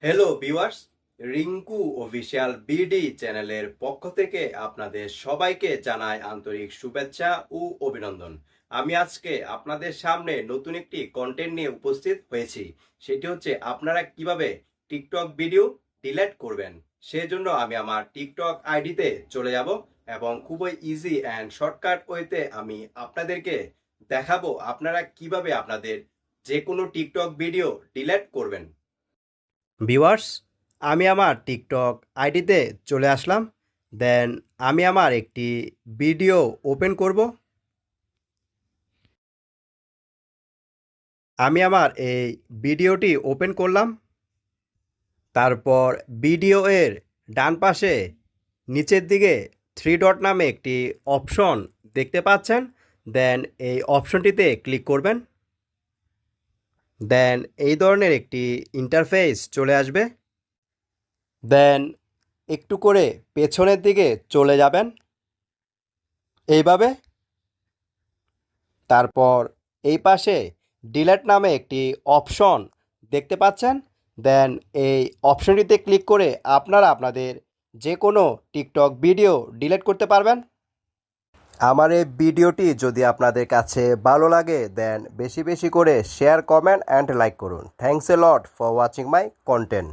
Hello viewers, Rinku official BD চ্যানেলের পক্ষ থেকে আপনাদের সবাইকে জানাই আন্তরিক শুভেচ্ছা ও অভিনন্দন। আমি আজকে আপনাদের সামনে নতুন একটি কন্টেন্ট নিয়ে উপস্থিত হয়েছি। সেটি হচ্ছে আপনারা কিভাবে টিকটক ভিডিও ডিলিট করবেন। সেজন্য আমি আমার টিকটক আইডিতে চলে যাব এবং খুবই ইজি অ্যান্ড শর্টকাট ওয়েতে আমি আপনাদেরকে দেখাবো আপনারা কিভাবে আপনাদের যে কোনো টিকটক ভিডিও ডিলিট করবেন। ভিউয়ার্স, আমি আমার টিকটক আইডিতে চলে আসলাম। দেন আমি আমার একটি ভিডিও ওপেন করব। আমি আমার এই ভিডিওটি ওপেন করলাম। তারপর ভিডিও এর ডান পাশে নিচের দিকে থ্রি ডট নামে একটি অপশন দেখতে পাচ্ছেন। দেন এই অপশনটিতে ক্লিক করবেন। দেন এই ধরনের একটি ইন্টারফেস চলে আসবে। দেন একটু করে পেছনের দিকে চলে যাবেন এইভাবে। তারপর এই পাশে ডিলেট নামে একটি অপশন দেখতে পাচ্ছেন। দেন এই অপশনটিতে ক্লিক করে আপনারা আপনাদের যে কোনো টিকটক ভিডিও ডিলিট করতে পারবেন। আমার এই ভিডিওটি যদি আপনাদের কাছে ভালো লাগে দেন বেশি বেশি করে শেয়ার, কমেন্ট অ্যান্ড লাইক করুন। Thanks a lot for watching my content.